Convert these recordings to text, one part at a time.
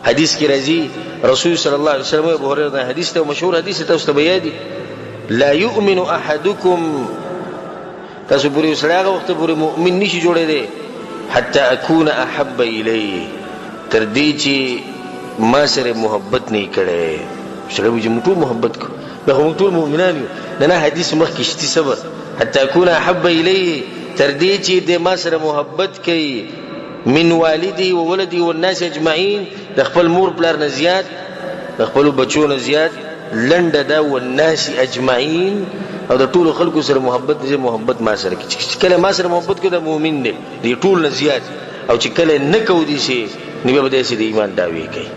حدیث کی راځي رسول صلی الله علیه وسلم ابو هريره حدیث ته مشهور حدیث ته تاسو ته بیان لا يؤمن احدكم تاسو پوری سره هغه وخت پوری مؤمن نشي جوړې دي حتى اكون احب اليه تر دې چې ما سره محبت نه کړي سره چې موږ محبت کو به موږ ټول مؤمنان یو نه حدیث مخ کې شتي صبر حتى اكون احب اليه تر دې چې د ما سره محبت کوي من والدي وولدي والناس اجمعين د خپل مور پلار نه زیات د خپل بچو نه زیات لنډه دا والناس اجمعين او د ټول خلکو سره محبت ما سره کوي چې کله ما سره محبت کوي د مؤمن دی د ټول نه زیات او چې کله نه کوي دي شي نو به د ایمان داوی کوي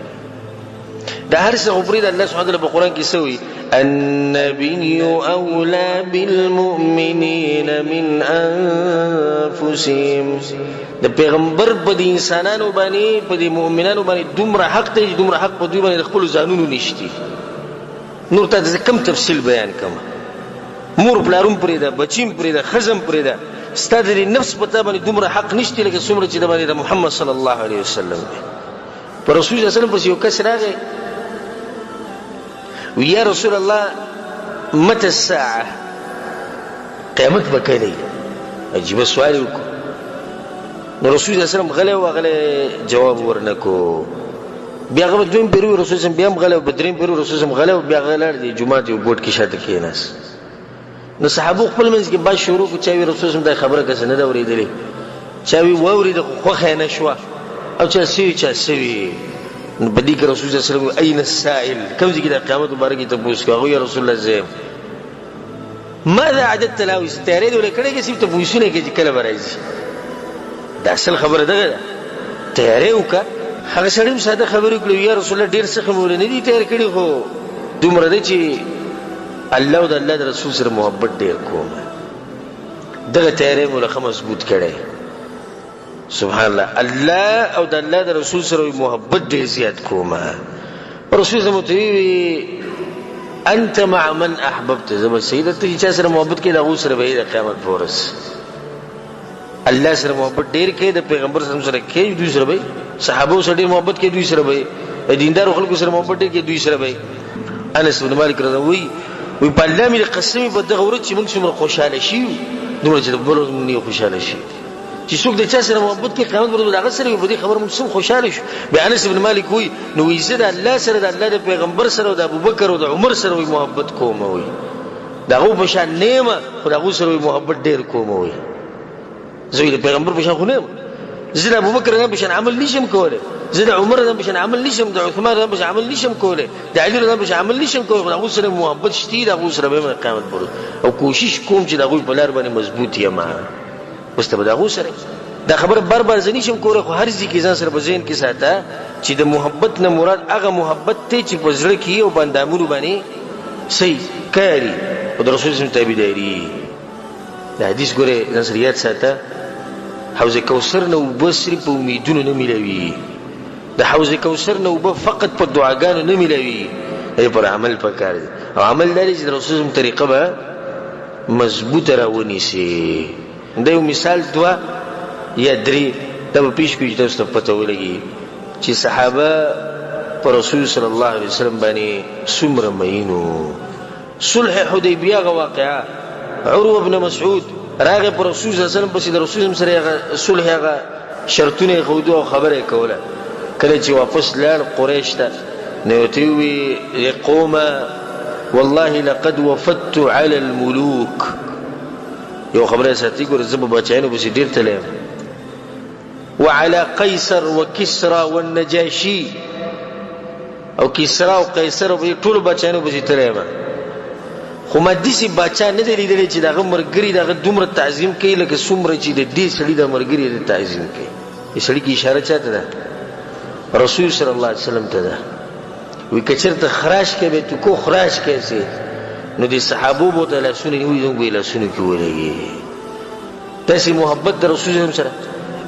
دا هر څه خبرې د الله سبحانه وتعالى په قران کې سوی النبي اولى بالمؤمنين من انفسهم د پیغمبر په دې انسانانو باندې په دې مؤمنانو باندې دومره حق ته دومره حق په دوی باندې خپل ځانونو نشتی نور ته کم تفصیل بیان کوم مور پلارون پرې ده بچیم پرې ده خزم پرې ده ستاسو د نفس په تابع باندې دومره حق نشته لکه څومره چې د باندې محمد صلی الله علیه وسلم پر رسول الله صلی الله علیه وسلم په یو کس راغی ويا رسول الله متى الساعة قیامت بکلی عجیب سوال وکړو نو رسول الله صلی الله علیه وسلم غلی جواب ورنکو بیا هغه دویم پیرو رسول الله بیا غلی بدرین پیرو رسول الله غلی بیا غلار دی جمعه یو ګوټ کې شاته کېناس نو صحابه خپل منځ کې با شروع کو چاوي رسول الله دا خبره کس نه دا ورېدلې چاوي وورید خو خینه شو او چا سوي بدی که رسول الله صلی الله علیه وسلم اين السائل کوم ځای کې د قیامت مبارک ته پوښتنه کوي یا رسول الله زم ماذا عددت له استعراض ولکړي کې سیمه پوښتنه کې چې کله راځي دا اصل خبره ده تیارې وکړه هغه سړی ساده خبرې کړې یا رسول الله ډیر څه خبرې نه دي تیار کړې خو دومره دي چې الله او د الله د رسول سره محبت ډیر کوم دغه تیارې مولخه مضبوط کړي سبحان الله الله او د الله د رسول سره محبت ډیر زیات کومه رسول الله متوي انت مع من احببت زما سیدته چې سره محبت کې د غو سره به د قیامت پورس الله سره محبت ډیر کې د پیغمبر سره کې دوی سره به صحابه سره ډیر محبت کې دوی سره به دیندار خلکو سره محبت ډیر کې دوی سره به انس بن مالک رضی الله وی په الله مې قسم په دغه ورځ چې موږ څومره خوشاله شي دومره چې بل نه خوشاله شي چې څوک د چا سره محبت کې قیامت ورځ هغه سره په دې خبره موږ څومره خوشاله شو به انس بن مالک وی نو یې زه د الله سره د الله د پیغمبر سره او د ابوبکر او د عمر سره محبت کوم وی دغه په شان نیمه خدای سره محبت ډیر کوم وی زه د پیغمبر په شان خو نه زه د ابوبکر نه په شان عمل نشم کوله زه د عمر نه په شان عمل نشم د عثمان نه په شان عمل نشم کوله د علی نه په شان عمل نشم کوله خدای سره محبت شتي دغه سره به قیامت ورځ او کوشش کوم چې دغه په لار باندې مضبوط یم واستبه دغه سره دا خبر بار زنیشم کوله خو هر ځکه ځان سره په ذهن کې ساته چې د محبت نه مراد هغه محبت ته چې په زړه کې او بندامونو باندې صحیح کاری او د رسول الله تابعداري د حدیث ګوره ځان سره یاد ساته حوض کوثر نو بصری په امیدونو نه ملوي د حوض کوثر نو فقط په دعاګانو نه ملوي پر عمل پکار او عمل لري چې رسول الله طریقه به مضبوط راونی سي دا یو مثال دوا یا درې دا په پیش کې تاسو ته پته ولګي چې صحابه پر رسول صلی الله علیه وسلم باندې څومره مینو صلح حدیبیه غو واقعا عروه بن مسعود راغه پر رسول صلی الله علیه وسلم پسې د رسول سره صلح هغه شرطونه خودو او خبره کوله کله چې واپس لاړ قریش ته نو ته وی قوم والله لقد وفدت على الملوك یو خبره ساتي ګور زب بچاینو بس ډیر تلم وعلى قيصر وكسرى والنجاشي او کسرا او قیصر په ټول بچاینو بس تلم خو مدیسی بچا نه دی لیدل چې دغه مرګري دغه دومره تعظیم کوي لکه څومره چې د دې سړي د مرګري د تعظیم کوي یې سړي کی اشاره چاته ده رسول صلی الله علیه وسلم ته ده وی کچرته خراش کې به تو کو خراش کیسه نو دي صحابو بو ته لا سني وي زنګ ویلا سني کې ولګي تاسو محبت د رسول الله سره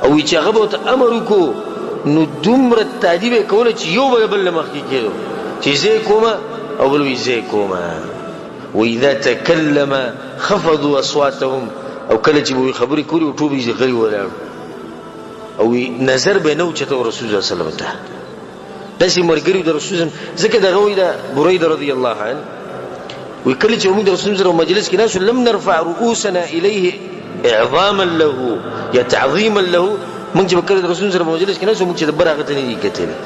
او چې هغه بو ته امر وکړو نو دومره تعذيب کوله چې یو بل مخ کې کېدو چې زه کومه او بل وی زه کومه واذا تكلم خفضوا اصواتهم او کله چې وی خبرې کوي او ټوبې غلي ولاړ او نظر به نو چې رسول الله صلی الله علیه وسلم ته داسې ملګري د رسول الله ځکه دغه وایي د بريده رضی الله عنه وایي کله چې موږ د رسول الله مجلس کې ناستو لم نرفع رؤوسنا الیه اعظاما له یا تعظیما له موږ چې کله د رسول الله مجلس کې ناستو موږ چې د بر هغه ته نه دي کتلي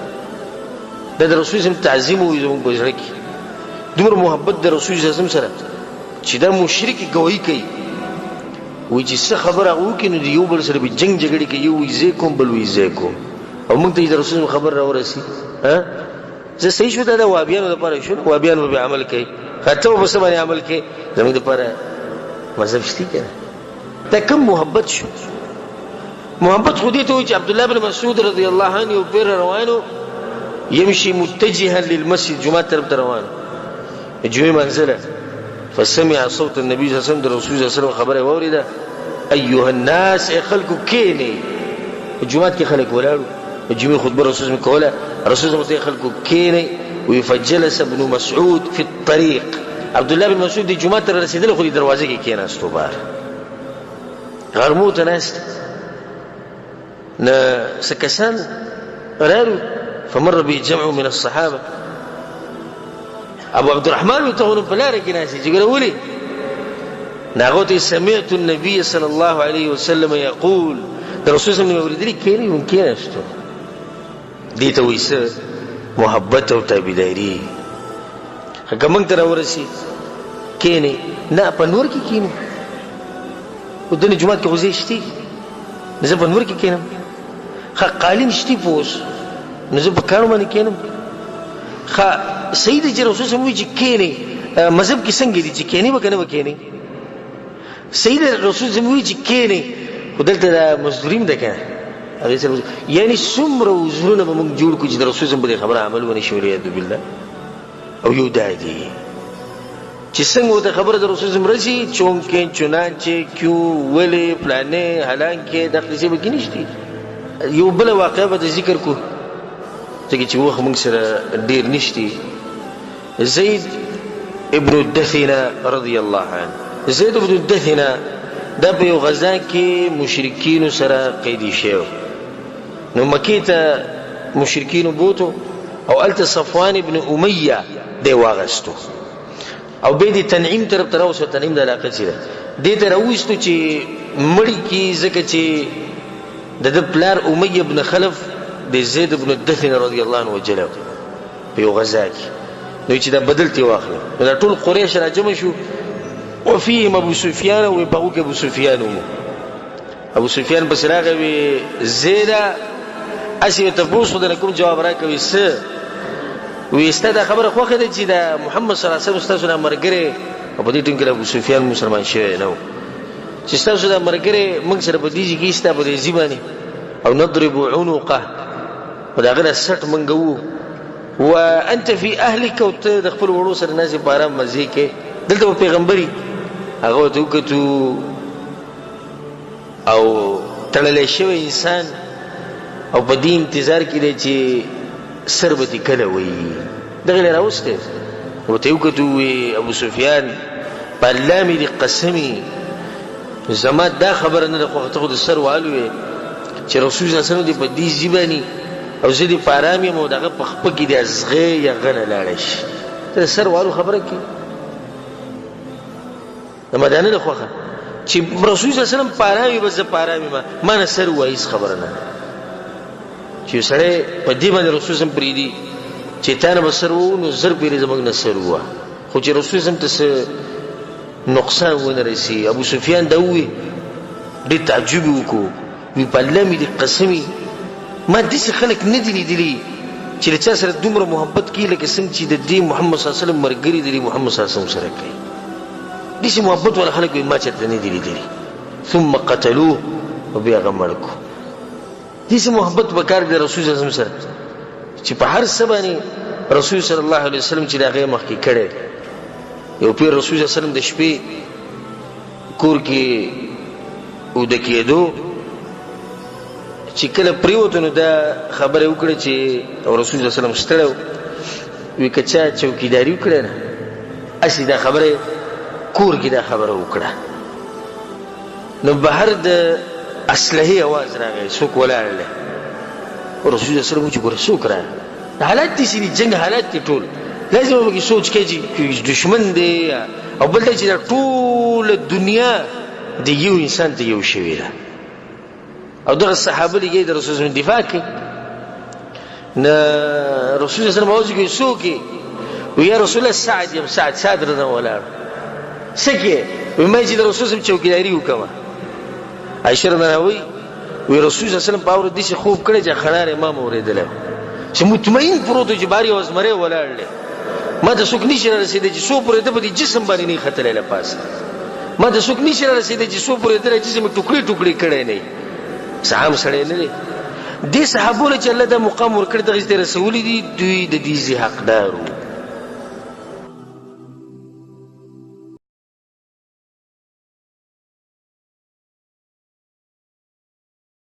دا د رسول الله تعظیم وایي زموږ په زړه کې دومره محبت د رسول الله سره چې دا مشرک ګواهي کوي وایي چې څه خبره وکړي نو د یو بل سره به جنګ جګړې کوي یو وایي زه کوم بل وایي زه کوم او موږ ته د رسول الله خبر راورسي زه صحیح شو دا د وهابیانو لپاره شو وهابیانو به عمل کوي ته به څه باندې عمل کوي زموږ لپاره مذهب شته کنه دا کوم محبت شو محبت خو دې ته وایي چې عبد الله بن مسعود رضی الله عنه یو پیر روانو يمشي متجها للمسجد جمعه طرف روانو جمعه منزله فسمع صوت النبي صلى الله عليه وسلم رسول الله صلى الله عليه وسلم خبره واورده ايها الناس خلقوا كيني الجمعات کې خلق ولاړو الجمعه خطبه رسول الله کوله رسول الله خلقوا كيني ويفجلس ابن مسعود في الطريق عبد الله بن مسعود د جمعه تر رسیدل خو د دروازې کې کېناستو بار غرموت ناس نه سکسان رارو فمر به جمع من الصحابه ابو عبد الرحمن وتهون بلاره کې ناس چې ګرولي ناغوتي سمعت النبي صلى الله عليه وسلم يقول الرسول صلى الله عليه وسلم كيري ممكن اشتو دي تويسه محبت او تابعداري هغه موږ تر ورسي کینی نه په نور کې کینو ودنه جمعه کې غوځي شتي زه په نور کې کینم خا قالین شتي پوس نه زه په کارو باندې کینم خا سید چې رسول صلی الله علیه وسلم کینی مذهب کې څنګه دي چې کینی وکنه وکینی سید رسول صلی الله علیه وسلم کینی ودلته مزدورین ده کنه هغه سره یعنی څومره وزرونه به موږ جوړ کو چې د رسول صلی الله علیه وسلم خبره عمل ونی شو لري بالله او یو دادی چې څنګه ته خبره د رسول الله رسي چونکه چنانچه کیو ولې پلانې حالانکه د قصې به کینشتي یو بل واقعه به ذکر کو چې وخت موږ سره ډیر نشتی زید ابن الدثنه رضی الله عنه زید ابن الدثنه دا په یو غزا کې مشرکین سره قیدی شو نو مکی ته مشرکین بوتو او الت صفوان ابن امیہ دی واغستو او به دي تنعیم طرف تراوسو تنعیم د علاقه چیرې دې ته راوستو چې مړی کی زکه چې د پلار امیہ ابن خلف د زید ابن الدثنه رضی الله عنه وجلو په یو غزا کې نو چې دا بدلتي واخله دا ټول قریش راجم شو وفيهم ابو سفيان وباوك ابو سفيان ابو سفيان بس راغوي زيدا اسي تفوسو د کوم جواب راکوي س ويسته خبره خوخه دي چې دا محمد صلی الله علیه وسلم استاسو مرګره په دې ټینګره ابو سفيان مسلمان شوی نو چې استاسو د مرګره موږ سره په دې کې استه په دې ځبانی او نضرب عنقه وداغه سټ منغو وانت في اهلك وتدخل ورو سره ناس په آرام مزي کې دلته پیغمبري هغه ته وکړو او تړلې شوی انسان او په دې انتظار کې دی چې سربتي کله وي دغه راوسته وته وکړو ابو سفيان پلامي دي قسمي زما دا خبر نه خوته د سر والوي چې رسول الله صلی الله علیه وسلم دی په دې ځبانی او زه دې پارامي مو دغه پخپه کې د ازغه یا غنه لاړ شي ته سر والو خبره کې د مدانه له خوخه چې رسول الله صلی الله علیه وسلم پارامي بس پارامي ما نه سر وایس خبره نه چې سره په دې باندې رسول الله پریدي چې تانه بسر وو نو زر پیری زمنګ نه سر وو خو چې رسول الله ته نقصان ونه رسي ابو سفيان دوی دې تعجب وکړو وی پلمې دې قسمي ما دې خلک نه دي لیدلي چې له چا سره دومره محبت کې لکه څنګه چې د دې محمد صلی الله علیه وسلم مرګري دې محمد صلی الله علیه وسلم سره کوي دې محبت ولا خلک ما چرته نه دي لیدلي ثم قتلوه وبیا غمرکو دې محبت وکړ د رسول الله صلی الله علیه وسلم چې په هر سبانه رسول صلی الله علیه وسلم چې دغه مخ کې کړي یو پیر رسول الله صلی الله علیه وسلم د شپې کور کې او د کېدو چې کله پریوته نو دا خبره وکړه چې رسول الله صلی الله علیه وسلم ستړو وی کچا چوکیداری وکړه نه اسی دا خبره کور کې دا خبره وکړه نو بهر د اسلحه आवाज راغی څوک ولاړل رسول الله صلی الله علیه وسلم چې ګور څوک را حالات دي سړي جنگ حالات دي ټول لازم وګورئ سوچ کې چې دشمن دی او بل ته چې ټول دنیا د یو انسان ته یو شوی ده او دغه صحابه لګي د رسول الله دفاع کوي نه رسول الله صلی الله علیه وسلم سوکي ويا رسول الله سعد رضا ولاړ سکه وما چې د رسول الله چوکیداری وکما عائشہ رضی الله وی رسول الله صلی الله علیه وسلم باور دي چې خوب کړي چې خنار امام اوریدل چې مطمئن پروت چې باري وزمره ولاړل ما ته څوک نشي رسیدي چې سو پرې د جسم باندې نه خطر له پاس ما ته څوک نشي رسیدي چې سو پرې د جسم ټوکړي ټوکړي کړي نه سلام سره نه دي صحابه چې الله د مقام ورکړ د رسول دي دوی د دې حقدارو